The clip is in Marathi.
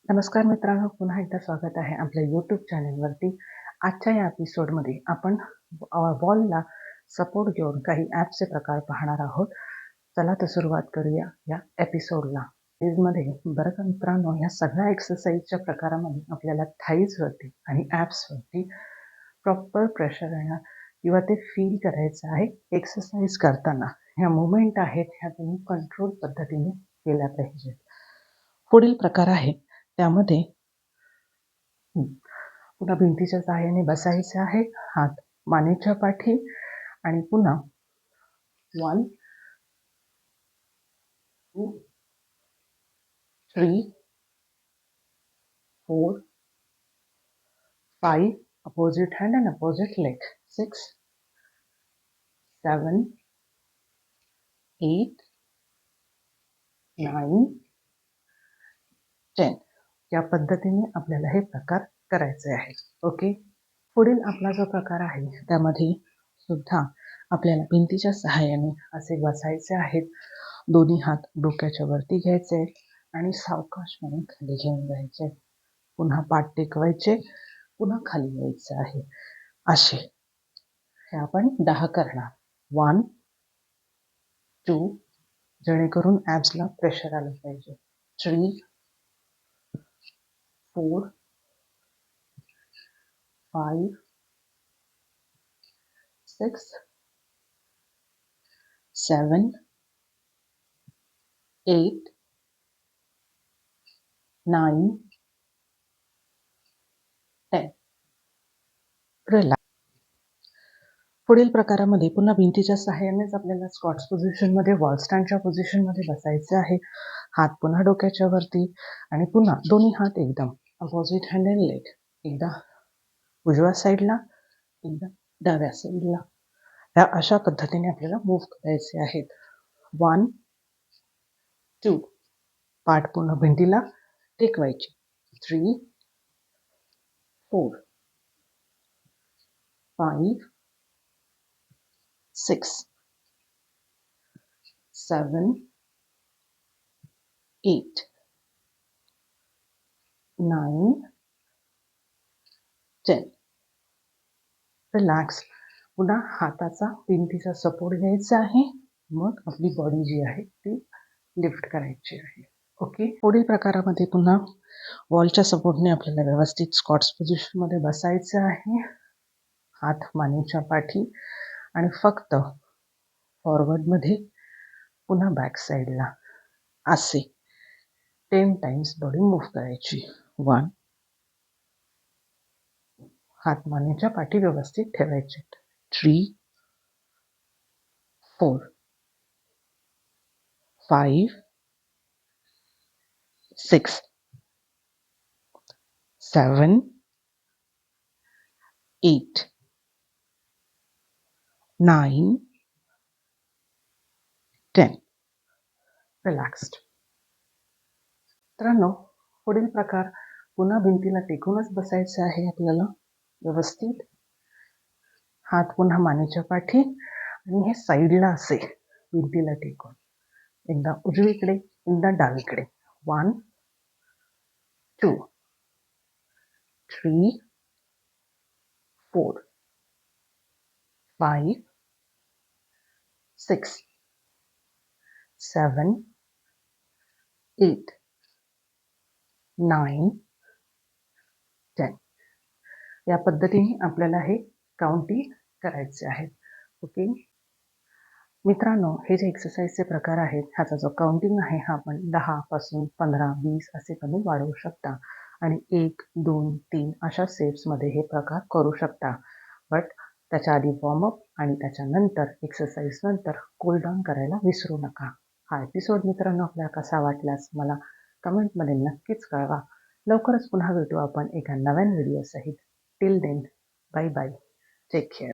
नमस्कार मित्रांनो, पुन्हा एकदा स्वागत आहे आपल्या यूट्यूब चॅनलवरती. आजच्या या एपिसोडमध्ये आपण वॉलला सपोर्ट घेऊन काही ॲप्सचे प्रकार पाहणार आहोत. चला तर सुरुवात करूया या एपिसोडला. मध्ये बरं का मित्रांनो, या सगळ्या एक्सरसाइजच्या प्रकारामध्ये आपल्याला थाईजवरती आणि ॲप्सवरती प्रॉपर प्रेशर येणं किंवा ते फील करायचं आहे. एक्सरसाइज करताना ह्या मुवमेंट आहेत ह्या तुम्ही कंट्रोल पद्धतीने केल्या पाहिजेत. पुढील प्रकार आहे त्यामध्ये पुन्हा भिंतीच्या सहाय्याने बसायचे आहे. हात मानेच्या पाठी आणि पुन्हा 1 2 3 4 5 opposite hand and opposite leg 6 7 8 9 10 या पद्धतीने आपल्याला हे प्रकार करायचे आहेत. ओके. पुढील आपला जो प्रकार आहे त्यामध्ये सुद्धा आपल्याला भिंतीच्या सहाय्याने असे बसायचे आहेत. दोन्ही हात डोक्याच्या वरती घ्यायचे आणि सावकाशपणे खाली घेऊन जायचे. पुन्हा पाठ टेकवायचे, पुन्हा खाली यायचे आहे. असे हे आपण 10 करणार. 1 2 जेणेकरून ॲब्सला प्रेशर आलं पाहिजे. 3 4 5 6 7 8 9 10 रिलॅक्स. पुढील प्रकारामध्ये पुन्हा भिंतीच्या सहाय्यानेच आपल्याला स्क्वॉट्स पोझिशनमध्ये वॉल स्टँडच्या पोझिशनमध्ये बसायचे आहे. हात पुन्हा डोक्याच्या वरती आणि पुन्हा दोन्ही हात एकदम अपोजिट हँड अँड लेग, एकदा उजव्या साईडला एकदा डाव्या साईडला. या अशा पद्धतीने आपल्याला मूव्ह करायचे आहेत. 1 2 पाठ पुन्हा भिंतीला टेकवायची. 3 4 5 6 7 8 9 10 रिलॅक्स. पुन्हा हाताचा भिंतीचा सपोर्ट घ्यायचा आहे. मग आपली बॉडी जी आहे ती लिफ्ट करायची आहे. ओके. पुढील प्रकारामध्ये पुन्हा वॉलच्या सपोर्टने आपल्याला व्यवस्थित स्क्वॉट्स पोझिशनमध्ये बसायचं आहे. हात मानेच्या पाठी आणि फक्त फॉरवर्डमध्ये पुन्हा बॅक साईडला असे 10 टाइम्स बॉडी मूव्ह करायची. 1 हात मानेच्या पाठी व्यवस्थित ठेवायचे. 3 4 5 6 7 8 9 10 रिलॅक्स्ड. मित्रांनो, पुढील प्रकार पुन्हा भिंतीला टेकूनच बसायचे आहे आपल्याला व्यवस्थित. हात पुन्हा मानेच्या पाठी आणि हे साईडला असे भिंतीला टेकून एकदा उजवीकडे एकदा डावीकडे. 1 2 3 4 5 6 7 8 9 10 या पद्धतीने आपल्याला हे काउंटिंग करायचे आहेत. ओके मित्रांनो, हे जे एक्सरसाइजचे प्रकार आहेत ह्याचा जो काउंटिंग आहे हा आपण 10 पासून 15 20 असे कमी वाढवू शकता आणि 1 2 3 अशा सेट्समध्ये हे प्रकार करू शकता. बट त्याच्या आधी वॉर्मअप आणि त्याच्यानंतर एक्सरसाइज नंतर कूल डाऊन करायला विसरू नका. हा एपिसोड मित्रांनो आपल्याला कसा वाटल्यास मला कमेंटमध्ये नक्कीच कळवा. लवकरच पुन्हा भेटू आपण एका नव्या व्हिडिओ सहित. Till then, bye bye, take care.